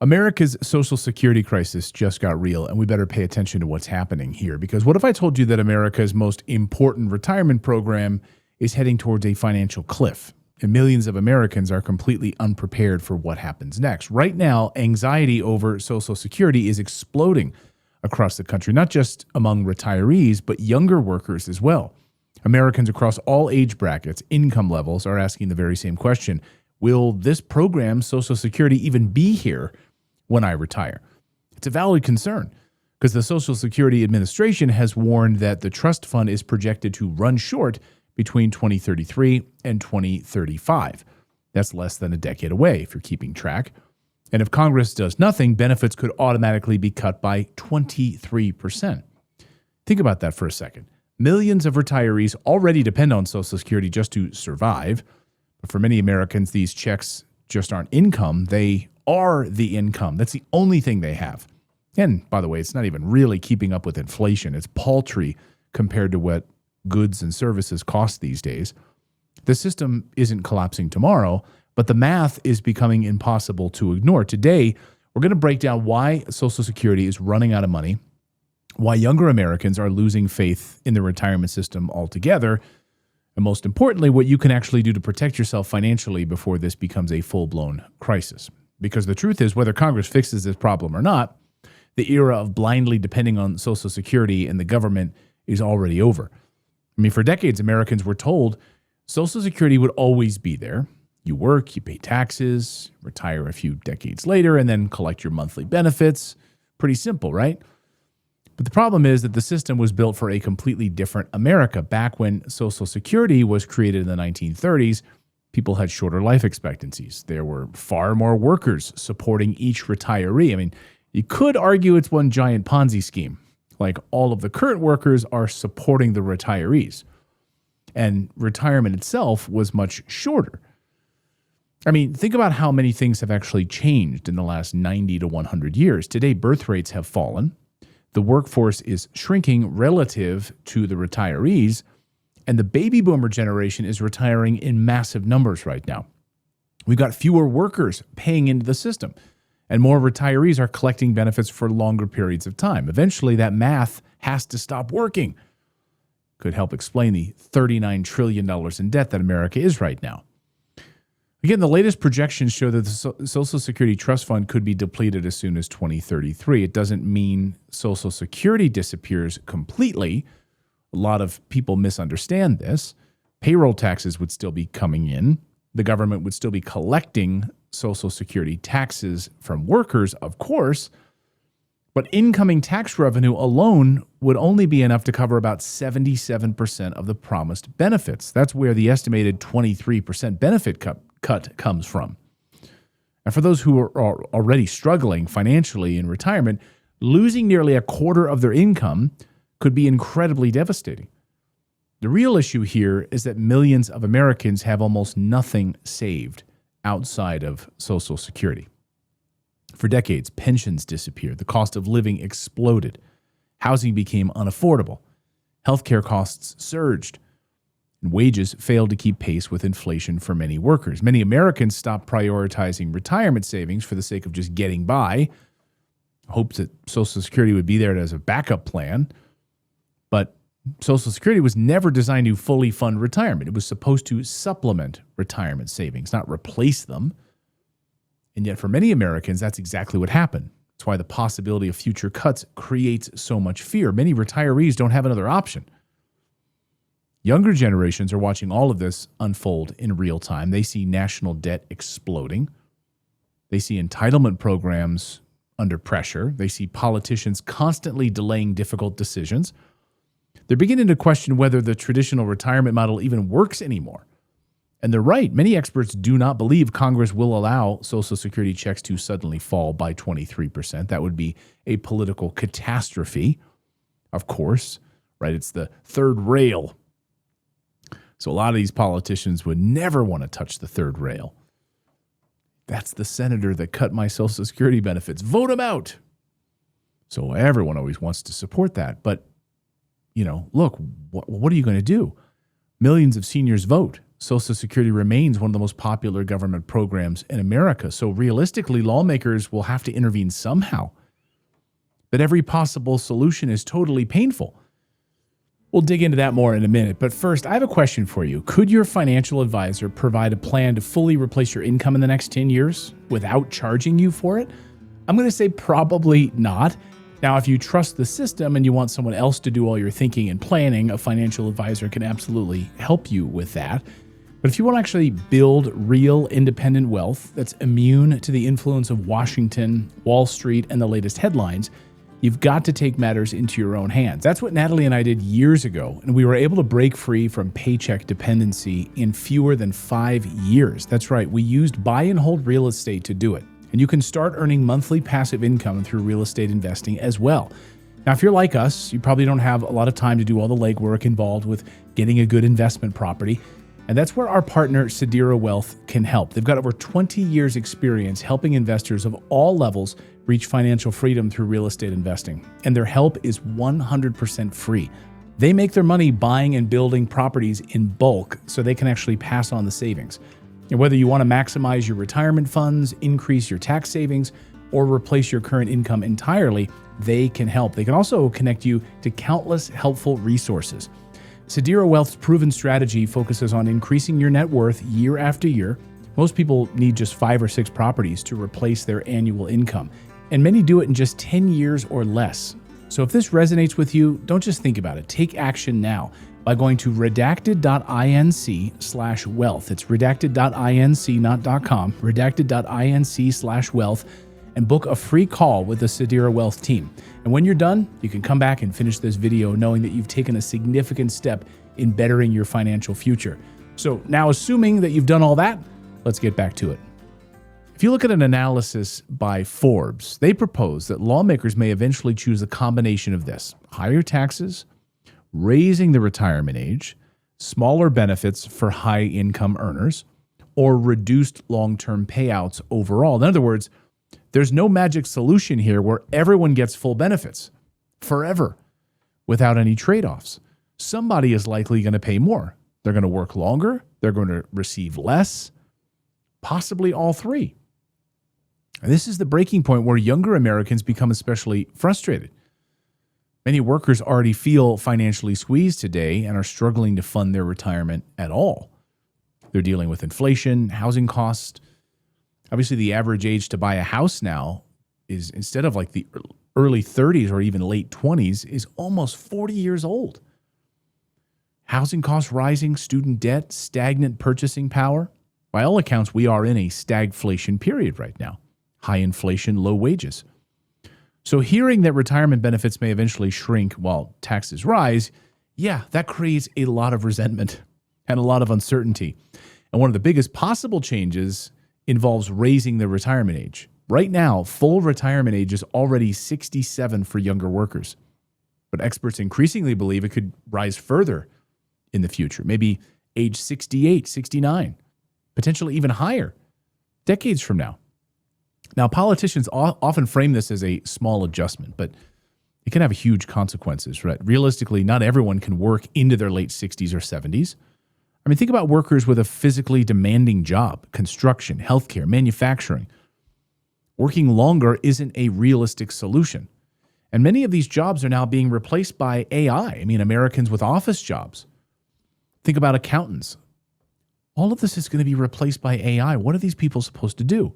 America's Social Security crisis just got real, and we better pay attention to what's happening here. Because what if I told you that America's most important retirement program is heading towards a financial cliff, and millions of Americans are completely unprepared for what happens next? Right now, anxiety over Social Security is exploding across the country, not just among retirees, but younger workers as well. Americans across all age brackets, income levels, are asking the very same question. Will this program, Social Security, even be here when I retire? It's a valid concern because the Social Security Administration has warned that the trust fund is projected to run short between 2033 and 2035. That's less than a decade away, if you're keeping track. And if Congress does nothing, benefits could automatically be cut by 23%. Think about that for a second. Millions of retirees already depend on Social Security just to survive. But for many Americans, these checks just aren't income. They are the income. That's the only thing they have. And by the way, it's not even really keeping up with inflation. It's paltry compared to what goods and services cost these days. The system isn't collapsing tomorrow, but the math is becoming impossible to ignore. Today, we're going to break down why Social Security is running out of money, why younger Americans are losing faith in the retirement system altogether, and most importantly, what you can actually do to protect yourself financially before this becomes a full-blown crisis. Because the truth is, whether Congress fixes this problem or not, the era of blindly depending on Social Security and the government is already over. I mean, for decades, Americans were told Social Security would always be there. You work, you pay taxes, retire a few decades later, and then collect your monthly benefits. Pretty simple, right? But the problem is that the system was built for a completely different America. Back when Social Security was created in the 1930s, people had shorter life expectancies. There were far more workers supporting each retiree. I mean, you could argue it's one giant Ponzi scheme. Like all of the current workers are supporting the retirees. And retirement itself was much shorter. I mean, think about how many things have actually changed in the last 90 to 100 years. Today, birth rates have fallen. The workforce is shrinking relative to the retirees, and the baby boomer generation is retiring in massive numbers right now. We've got fewer workers paying into the system, and more retirees are collecting benefits for longer periods of time. Eventually, that math has to stop working. Could help explain the $39 trillion in debt that America is right now. Again, the latest projections show that the Social Security Trust Fund could be depleted as soon as 2033. It doesn't mean Social Security disappears completely. A lot of people misunderstand this. Payroll taxes would still be coming in. The government would still be collecting Social Security taxes from workers, of course. But incoming tax revenue alone would only be enough to cover about 77% of the promised benefits. That's where the estimated 23% benefit cut comes from. And for those who are already struggling financially in retirement, losing nearly a quarter of their income could be incredibly devastating. The real issue here is that millions of Americans have almost nothing saved outside of Social Security. For decades, pensions disappeared. The cost of living exploded. Housing became unaffordable. Healthcare costs surged. And wages failed to keep pace with inflation for many workers. Many Americans stopped prioritizing retirement savings for the sake of just getting by, hoped that Social Security would be there as a backup plan. But Social Security was never designed to fully fund retirement. It was supposed to supplement retirement savings, not replace them. And yet for many Americans, that's exactly what happened. That's why the possibility of future cuts creates so much fear. Many retirees don't have another option. Younger generations are watching all of this unfold in real time. They see national debt exploding. They see entitlement programs under pressure. They see politicians constantly delaying difficult decisions. They're beginning to question whether the traditional retirement model even works anymore. And they're right. Many experts do not believe Congress will allow Social Security checks to suddenly fall by 23%. That would be a political catastrophe, of course, right? It's the third rail. So a lot of these politicians would never want to touch the third rail. That's the senator that cut my Social Security benefits. Vote him out. So everyone always wants to support that. But, look, what are you going to do? Millions of seniors vote. Social Security remains one of the most popular government programs in America. So realistically, lawmakers will have to intervene somehow. But every possible solution is totally painful. We'll dig into that more in a minute. But first, I have a question for you. Could your financial advisor provide a plan to fully replace your income in the next 10 years without charging you for it? I'm going to say probably not. Now, if you trust the system and you want someone else to do all your thinking and planning, a financial advisor can absolutely help you with that. But if you want to actually build real independent wealth that's immune to the influence of Washington, Wall Street, and the latest headlines, you've got to take matters into your own hands. That's what Natalie and I did years ago, and we were able to break free from paycheck dependency in fewer than 5 years. That's right, we used buy and hold real estate to do it. And you can start earning monthly passive income through real estate investing as well. Now, if you're like us, you probably don't have a lot of time to do all the legwork involved with getting a good investment property. And that's where our partner, Sedera Wealth, can help. They've got over 20 years experience helping investors of all levels reach financial freedom through real estate investing. And their help is 100% free. They make their money buying and building properties in bulk so they can actually pass on the savings. And whether you want to maximize your retirement funds, increase your tax savings, or replace your current income entirely, they can help. They can also connect you to countless helpful resources. Sedera Wealth's proven strategy focuses on increasing your net worth year after year. Most people need just 5 or 6 properties to replace their annual income, and many do it in just 10 years or less. So if this resonates with you, don't just think about it. Take action now by going to redacted.inc/wealth. It's redacted.inc, not .com, redacted.inc/wealth, and book a free call with the Sedera Wealth team. And when you're done, you can come back and finish this video knowing that you've taken a significant step in bettering your financial future. So now, assuming that you've done all that, let's get back to it. If you look at an analysis by Forbes, they propose that lawmakers may eventually choose a combination of this: higher taxes, raising the retirement age, smaller benefits for high-income earners, or reduced long-term payouts overall. In other words, there's no magic solution here where everyone gets full benefits forever without any trade-offs. Somebody is likely going to pay more. They're going to work longer. They're going to receive less, possibly all three. And this is the breaking point where younger Americans become especially frustrated. Many workers already feel financially squeezed today and are struggling to fund their retirement at all. They're dealing with inflation, housing costs. Obviously, the average age to buy a house now is, instead of like the early 30s or even late 20s, is almost 40 years old. Housing costs rising, student debt, stagnant purchasing power. By all accounts, we are in a stagflation period right now. High inflation, low wages. So hearing that retirement benefits may eventually shrink while taxes rise, yeah, that creates a lot of resentment and a lot of uncertainty. And one of the biggest possible changes involves raising the retirement age. Right now, full retirement age is already 67 for younger workers. But experts increasingly believe it could rise further in the future, maybe age 68, 69, potentially even higher, decades from now. Now, politicians often frame this as a small adjustment, but it can have huge consequences, right? Realistically, not everyone can work into their late 60s or 70s. I mean, think about workers with a physically demanding job, construction, healthcare, manufacturing. Working longer isn't a realistic solution. And many of these jobs are now being replaced by AI. I mean, Americans with office jobs. Think about accountants. All of this is going to be replaced by AI. What are these people supposed to do?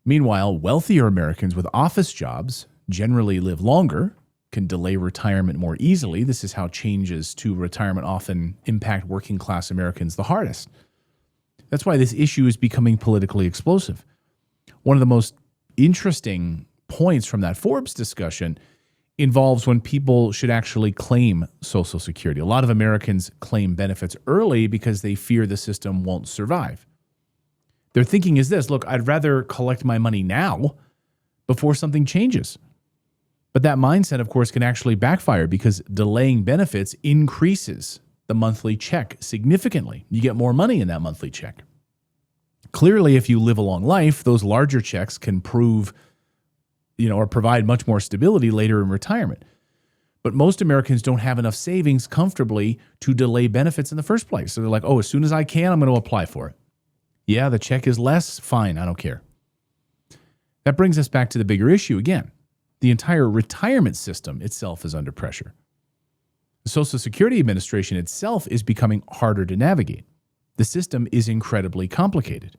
Meanwhile, wealthier Americans with office jobs generally live longer, can delay retirement more easily. This is how changes to retirement often impact working class Americans the hardest. That's why this issue is becoming politically explosive. One of the most interesting points from that Forbes discussion involves when people should actually claim Social Security. A lot of Americans claim benefits early because they fear the system won't survive. Their thinking is this: look, I'd rather collect my money now before something changes. But that mindset, of course, can actually backfire because delaying benefits increases the monthly check significantly. You get more money in that monthly check. Clearly, if you live a long life, those larger checks can prove, or provide much more stability later in retirement. But most Americans don't have enough savings comfortably to delay benefits in the first place. So they're like, oh, as soon as I can, I'm going to apply for it. Yeah, the check is less. Fine, I don't care. That brings us back to the bigger issue again. The entire retirement system itself is under pressure. The Social Security Administration itself is becoming harder to navigate. The system is incredibly complicated.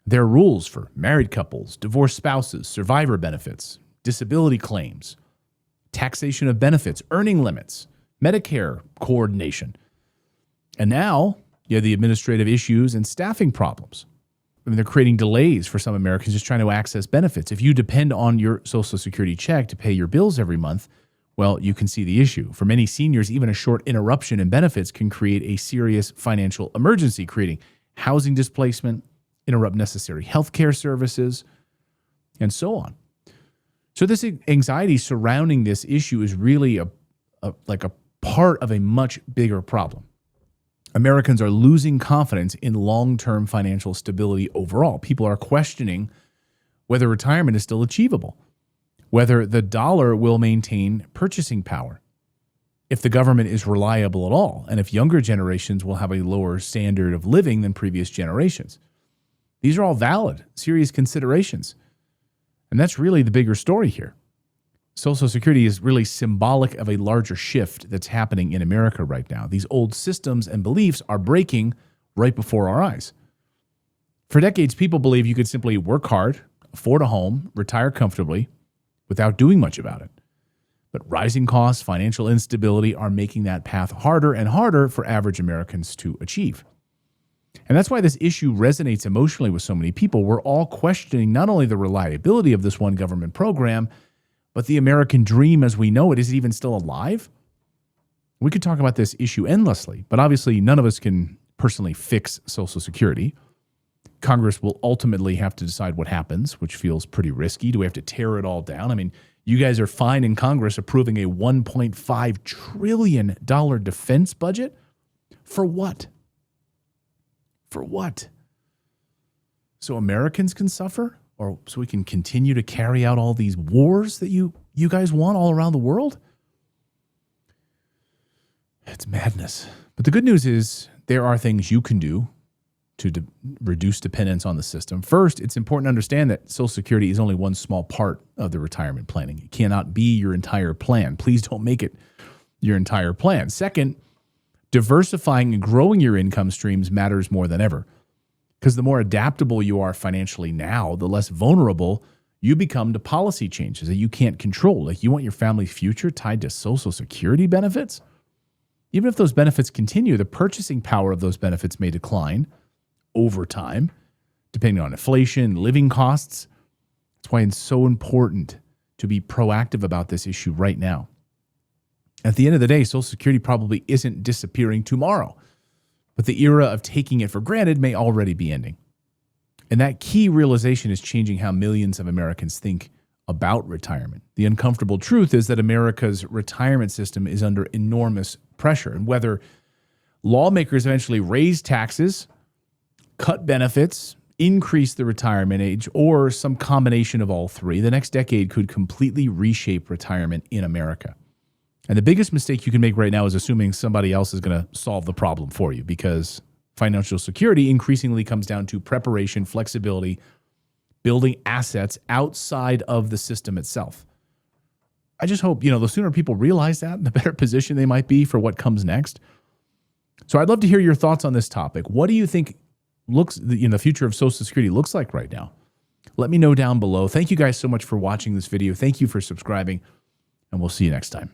There are rules for married couples, divorced spouses, survivor benefits, disability claims, taxation of benefits, earning limits, Medicare coordination. And now you have the administrative issues and staffing problems. I mean, they're creating delays for some Americans just trying to access benefits. If you depend on your Social Security check to pay your bills every month, well, you can see the issue. For many seniors, even a short interruption in benefits can create a serious financial emergency, creating housing displacement, interrupt necessary healthcare services, and so on. So this anxiety surrounding this issue is really a part of a much bigger problem. Americans are losing confidence in long-term financial stability overall. People are questioning whether retirement is still achievable, whether the dollar will maintain purchasing power, if the government is reliable at all, and if younger generations will have a lower standard of living than previous generations. These are all valid, serious considerations. And that's really the bigger story here. Social Security is really symbolic of a larger shift that's happening in America right now. These old systems and beliefs are breaking right before our eyes. For decades, people believed you could simply work hard, afford a home, retire comfortably without doing much about it. But rising costs, financial instability are making that path harder and harder for average Americans to achieve. And that's why this issue resonates emotionally with so many people. We're all questioning not only the reliability of this one government program, but the American dream as we know it. Is it even still alive? We could talk about this issue endlessly, but obviously none of us can personally fix Social Security. Congress will ultimately have to decide what happens, which feels pretty risky. Do we have to tear it all down? I mean, you guys are fine in Congress approving a $1.5 trillion defense budget. For what? For what? So Americans can suffer? Or so we can continue to carry out all these wars that you guys want all around the world? It's madness. But the good news is there are things you can do to reduce dependence on the system. First, it's important to understand that Social Security is only one small part of the retirement planning. It cannot be your entire plan. Please don't make it your entire plan. Second, diversifying and growing your income streams matters more than ever. Because the more adaptable you are financially now, the less vulnerable you become to policy changes that you can't control. Like, you want your family's future tied to Social Security benefits? Even if those benefits continue, the purchasing power of those benefits may decline over time, depending on inflation, living costs. That's why it's so important to be proactive about this issue right now. At the end of the day, Social Security probably isn't disappearing tomorrow, but the era of taking it for granted may already be ending. And that key realization is changing how millions of Americans think about retirement. The uncomfortable truth is that America's retirement system is under enormous pressure. And whether lawmakers eventually raise taxes, cut benefits, increase the retirement age, or some combination of all three, the next decade could completely reshape retirement in America. And the biggest mistake you can make right now is assuming somebody else is going to solve the problem for you, because financial security increasingly comes down to preparation, flexibility, building assets outside of the system itself. I just hope, the sooner people realize that, the better position they might be for what comes next. So I'd love to hear your thoughts on this topic. What do you think the future of Social Security looks like right now? Let me know down below. Thank you guys so much for watching this video. Thank you for subscribing, and we'll see you next time.